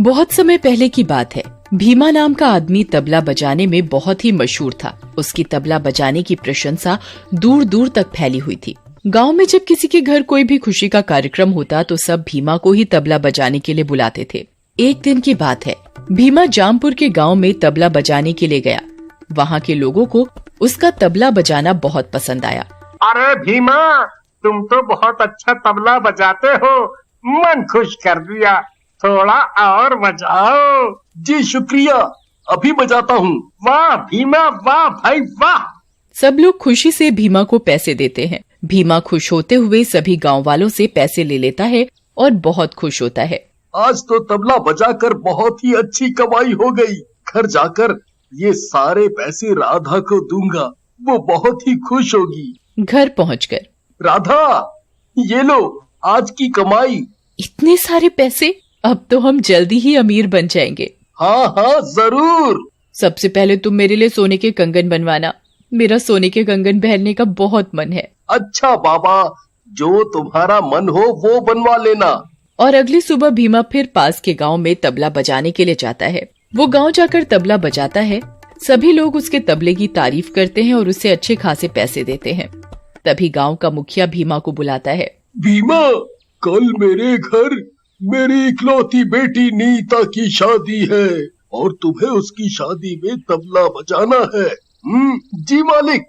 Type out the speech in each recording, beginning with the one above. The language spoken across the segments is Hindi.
बहुत समय पहले की बात है। भीमा नाम का आदमी तबला बजाने में बहुत ही मशहूर था। उसकी तबला बजाने की प्रशंसा दूर दूर तक फैली हुई थी। गांव में जब किसी के घर कोई भी खुशी का कार्यक्रम होता तो सब भीमा को ही तबला बजाने के लिए बुलाते थे। एक दिन की बात है, भीमा जामपुर के गांव में तबला बजाने के लिए गया। वहां के लोगों को उसका तबला बजाना बहुत पसंद आया। अरे भीमा, तुम तो बहुत अच्छा तबला बजाते हो, मन खुश कर दिया। थोड़ा और बजाओ। जी शुक्रिया, अभी बजाता हूँ। वाह भीमा, वाह भाई वाह। सब लोग खुशी से भीमा को पैसे देते हैं। भीमा खुश होते हुए सभी गांव वालों से पैसे ले लेता है और बहुत खुश होता है। आज तो तबला बजाकर बहुत ही अच्छी कमाई हो गई। घर जाकर ये सारे पैसे राधा को दूंगा, वो बहुत ही खुश होगी। घर पहुंचकर, राधा, ये लो आज की कमाई। इतने सारे पैसे, अब तो हम जल्दी ही अमीर बन जाएंगे। हाँ हाँ जरूर। सबसे पहले तुम मेरे लिए सोने के कंगन बनवाना। मेरा सोने के कंगन पहनने का बहुत मन है। अच्छा बाबा, जो तुम्हारा मन हो वो बनवा लेना। और अगली सुबह भीमा फिर पास के गांव में तबला बजाने के लिए जाता है। वो गांव जाकर तबला बजाता है। सभी लोग उसके तबले की तारीफ करते हैं और उसे अच्छे खासे पैसे देते हैं। तभी गांव का मुखिया भीमा को बुलाता है। भीमा, कल मेरे घर मेरी इकलौती बेटी नीता की शादी है और तुम्हें उसकी शादी में तबला बजाना है। जी मालिक,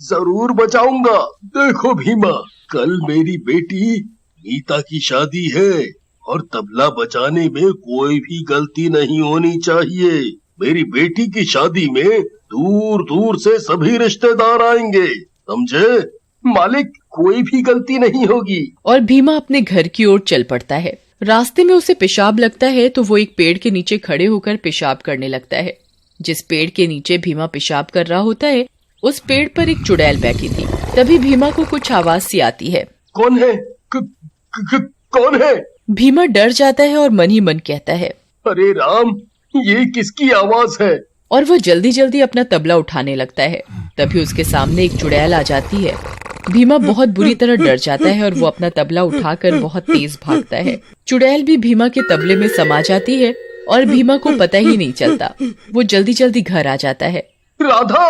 जरूर बजाऊंगा। देखो भीमा, कल मेरी बेटी नीता की शादी है और तबला बजाने में कोई भी गलती नहीं होनी चाहिए। मेरी बेटी की शादी में दूर दूर से सभी रिश्तेदार आएंगे, समझे? मालिक, कोई भी गलती नहीं होगी। और भीमा अपने घर की ओर चल पड़ता है। रास्ते में उसे पेशाब लगता है तो वो एक पेड़ के नीचे खड़े होकर पेशाब करने लगता है। जिस पेड़ के नीचे भीमा पेशाब कर रहा होता है, उस पेड़ पर एक चुड़ैल बैठी थी। तभी भीमा को कुछ आवाज सी आती है। कौन है? कौन है? भीमा डर जाता है और मन ही मन कहता है, अरे राम, ये किसकी आवाज है? और वो जल्दी जल्दी अपना तबला उठाने लगता है। तभी उसके सामने एक चुड़ैल आ जाती है। भीमा बहुत बुरी तरह डर जाता है और वो अपना तबला उठाकर बहुत तेज भागता है। चुड़ैल भी भीमा के तबले में समा जाती है और भीमा को पता ही नहीं चलता। वो जल्दी जल्दी घर आ जाता है। राधा,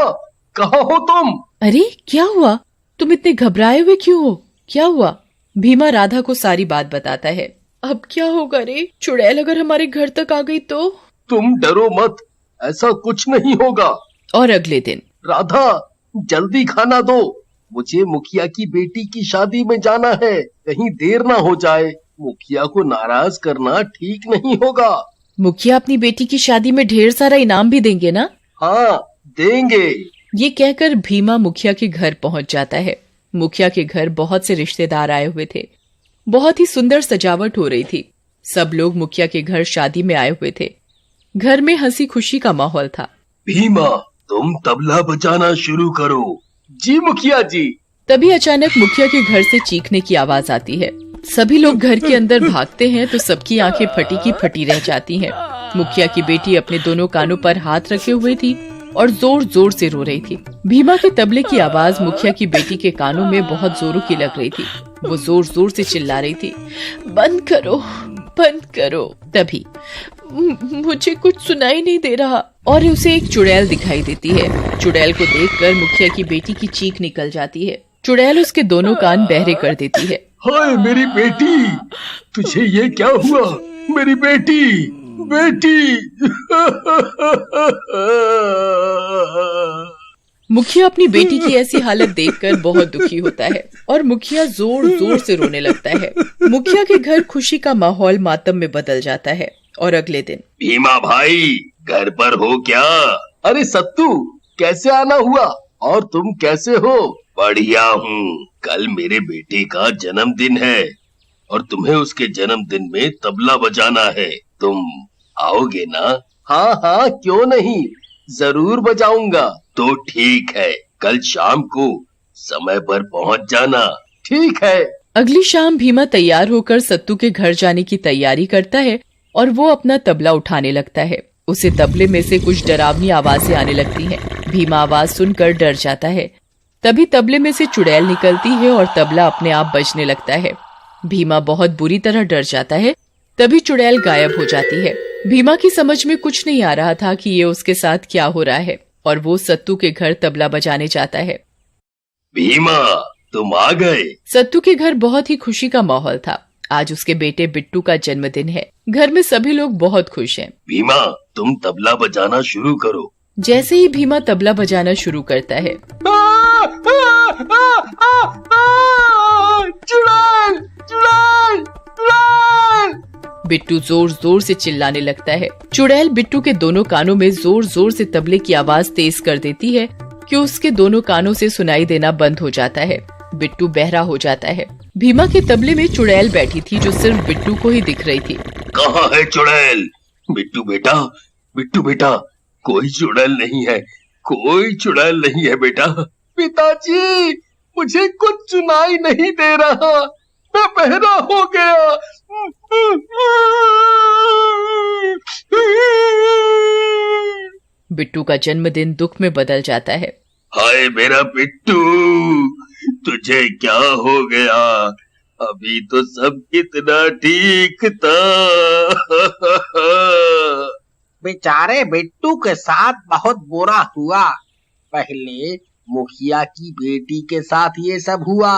कहाँ हो तुम? अरे क्या हुआ? तुम इतने घबराए हुए क्यों हो? क्या हुआ? भीमा राधा को सारी बात बताता है। अब क्या होगा रे? चुड़ैल अगर हमारे घर तक आ गई तो? तुम डरो मत, ऐसा कुछ नहीं होगा। और अगले दिन, राधा, जल्दी खाना दो, मुझे मुखिया की बेटी की शादी में जाना है, कहीं देर ना हो जाए। मुखिया को नाराज करना ठीक नहीं होगा। मुखिया अपनी बेटी की शादी में ढेर सारा इनाम भी देंगे ना? हाँ, देंगे। ये कहकर भीमा मुखिया के घर पहुंच जाता है। मुखिया के घर बहुत से रिश्तेदार आए हुए थे। बहुत ही सुंदर सजावट हो रही थी। सब लोग मुखिया के घर शादी में आए हुए थे। घर में हंसी खुशी का माहौल था। भीमा, तुम तबला बजाना शुरू करो। जी मुखिया जी। तभी अचानक मुखिया के घर से चीखने की आवाज आती है। सभी लोग घर के अंदर भागते हैं तो सबकी आंखें फटी की फटी रह जाती हैं। मुखिया की बेटी अपने दोनों कानों पर हाथ रखे हुए थी और जोर जोर से रो रही थी। भीमा के तबले की आवाज मुखिया की बेटी के कानों में बहुत जोरों की लग रही थी। वो जोर जोर से चिल्ला रही थी, बंद करो, बंद करो। तभी मुझे कुछ सुनाई नहीं दे रहा और उसे एक चुड़ैल दिखाई देती है। चुड़ैल को देखकर मुखिया की बेटी की चीख निकल जाती है। चुड़ैल उसके दोनों कान बहरे कर देती है। हाय मेरी बेटी, तुझे ये क्या हुआ? मेरी बेटी, बेटी। मुखिया अपनी बेटी की ऐसी हालत देखकर बहुत दुखी होता है और मुखिया जोर जोर से रोने लगता है। मुखिया के घर खुशी का माहौल मातम में बदल जाता है। और अगले दिन, भीमा भाई, घर पर हो क्या? अरे सत्तू, कैसे आना हुआ? और तुम कैसे हो? बढ़िया हूँ। कल मेरे बेटे का जन्मदिन है और तुम्हें उसके जन्मदिन में तबला बजाना है। तुम आओगे ना? हाँ हाँ, क्यों नहीं, जरूर बजाऊंगा। तो ठीक है, कल शाम को समय पर पहुँच जाना। ठीक है। अगली शाम भीमा तैयार होकर सत्तू के घर जाने की तैयारी करता है और वो अपना तबला उठाने लगता है। उसे तबले में से कुछ डरावनी आवाजें आने लगती हैं। भीमा आवाज सुनकर डर जाता है। तभी तबले में से चुड़ैल निकलती है और तबला अपने आप बजने लगता है। भीमा बहुत बुरी तरह डर जाता है। तभी चुड़ैल गायब हो जाती है। भीमा की समझ में कुछ नहीं आ रहा था कि ये उसके साथ क्या हो रहा है और वो सत्तू के घर तबला बजाने जाता है। भीमा, तुम आ गए। सत्तू के घर बहुत ही खुशी का माहौल था। आज उसके बेटे बिट्टू का जन्मदिन है। घर में सभी लोग बहुत खुश हैं। भीमा, तुम तबला बजाना शुरू करो। जैसे ही भीमा तबला बजाना शुरू करता है, चुड़ैल, चुड़ैल, चुड़ैल। बिट्टू जोर जोर से चिल्लाने लगता है। चुड़ैल बिट्टू के दोनों कानों में जोर जोर से तबले की आवाज तेज कर देती है कि उसके दोनों कानों से सुनाई देना बंद हो जाता है। बिट्टू बहरा हो जाता है। भीमा के तबले में चुड़ैल बैठी थी जो सिर्फ बिट्टू को ही दिख रही थी। कहाँ है चुड़ैल? बिट्टू बेटा, बिट्टू बेटा, कोई चुड़ैल नहीं है, कोई चुड़ैल नहीं है बेटा। पिताजी, मुझे कुछ सुनाई नहीं दे रहा, मैं बहरा हो गया। बिट्टू का जन्मदिन दुख में बदल जाता है। हाय मेरा बिट्टू, तुझे क्या हो गया? अभी तो सब कितना ठीक था। बेचारे बिट्टू के साथ बहुत बुरा हुआ। पहले मुखिया की बेटी के साथ ये सब हुआ,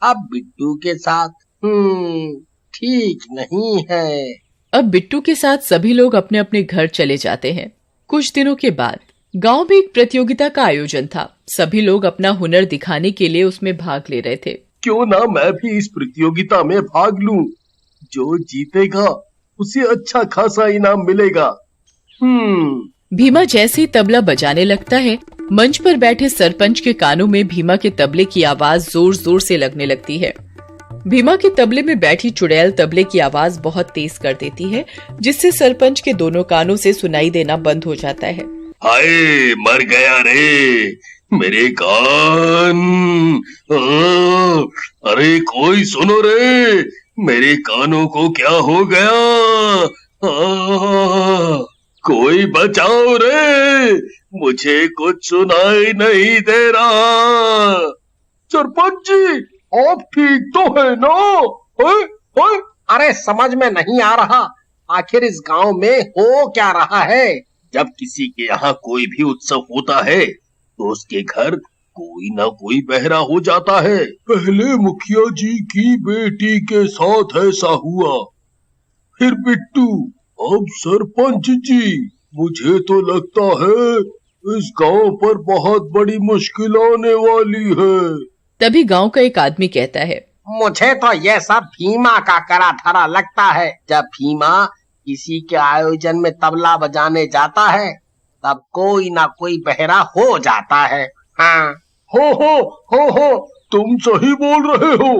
अब बिट्टू के साथ ठीक नहीं है। अब बिट्टू के साथ सभी लोग अपने अपने घर चले जाते हैं। कुछ दिनों के बाद गांव में एक प्रतियोगिता का आयोजन था। सभी लोग अपना हुनर दिखाने के लिए उसमें भाग ले रहे थे। क्यों ना मैं भी इस प्रतियोगिता में भाग लूं? जो जीतेगा उसे अच्छा खासा इनाम मिलेगा। भीमा जैसे ही तबला बजाने लगता है, मंच पर बैठे सरपंच के कानों में भीमा के तबले की आवाज जोर जोर से लगने लगती है। भीमा के तबले में बैठी चुड़ैल तबले की आवाज बहुत तेज कर देती है, जिससे सरपंच के दोनों कानों से सुनाई देना बंद हो जाता है। हाय, मर गया रे मेरे कान। अरे कोई सुनो रे, मेरे कानों को क्या हो गया? कोई बचाओ रे, मुझे कुछ सुनाई नहीं दे रहा। सरपंच जी, आप ठीक तो है ना? अरे समझ में नहीं आ रहा, आखिर इस गांव में हो क्या रहा है? जब किसी के यहाँ कोई भी उत्सव होता है तो उसके घर कोई ना कोई बहरा हो जाता है। पहले मुखिया जी की बेटी के साथ ऐसा हुआ, फिर बिट्टू, अब सरपंच जी। मुझे तो लगता है इस गांव पर बहुत बड़ी मुश्किल आने वाली है। तभी गांव का एक आदमी कहता है, मुझे तो यह सब भीमा का करा धरा लगता है। जब भीमा किसी के आयोजन में तबला बजाने जाता है तब कोई ना कोई बहरा हो जाता है। हाँ, हो, तुम सही बोल रहे हो।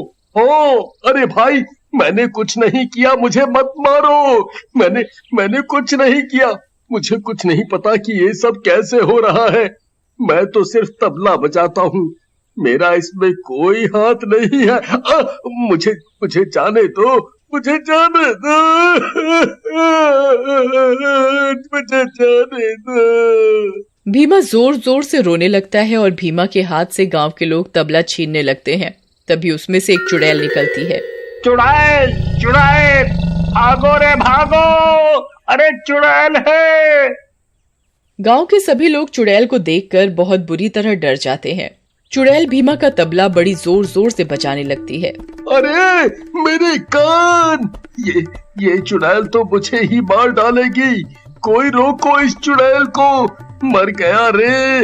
अरे भाई, मैंने कुछ नहीं किया, मुझे मत मारो। मैंने कुछ नहीं किया, मुझे कुछ नहीं पता कि ये सब कैसे हो रहा है। मैं तो सिर्फ तबला बजाता हूँ, मेरा इसमें कोई हाथ नहीं है। मुझे जाने दो, मुझे जाने दो। भीमा जोर जोर से रोने लगता है और भीमा के हाथ से गांव के लोग तबला छीनने लगते हैं। तभी उसमें से एक चुड़ैल निकलती है। चुड़ैल, चुड़ैल, भागो रे भागो, अरे चुड़ैल है। गांव के सभी लोग चुड़ैल को देखकर बहुत बुरी तरह डर जाते हैं। चुड़ैल भीमा का तबला बड़ी जोर जोर से बजाने लगती है। अरे मेरे कान, ये चुड़ैल तो मुझे ही मार डालेगी। कोई रोको इस चुड़ैल को, मर गया रे।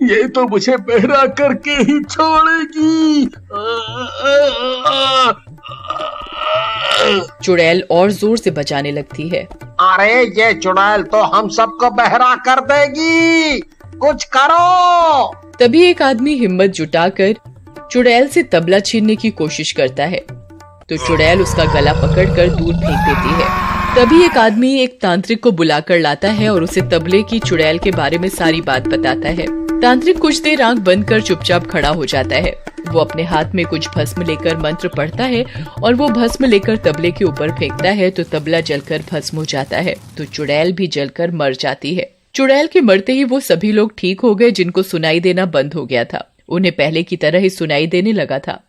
ये तो मुझे बहरा करके ही छोड़ेगी। चुड़ैल और जोर से बजाने लगती है। अरे ये चुड़ैल तो हम सबको बहरा कर देगी, कुछ करो। तभी एक आदमी हिम्मत जुटाकर चुड़ैल से तबला छीनने की कोशिश करता है, तो चुड़ैल उसका गला पकड़कर दूर फेंक देती है। तभी एक आदमी एक तांत्रिक को बुलाकर लाता है और उसे तबले की चुड़ैल के बारे में सारी बात बताता है। तांत्रिक कुछ देर आंख बंद कर चुपचाप खड़ा हो जाता है। वो अपने हाथ में कुछ भस्म लेकर मंत्र पढ़ता है और वो भस्म लेकर तबले के ऊपर फेंकता है तो तबला जलकर भस्म हो जाता है, तो चुड़ैल भी जलकर मर जाती है। चुड़ैल के मरते ही वो सभी लोग ठीक हो गए जिनको सुनाई देना बंद हो गया था। उन्हें पहले की तरह ही सुनाई देने लगा था।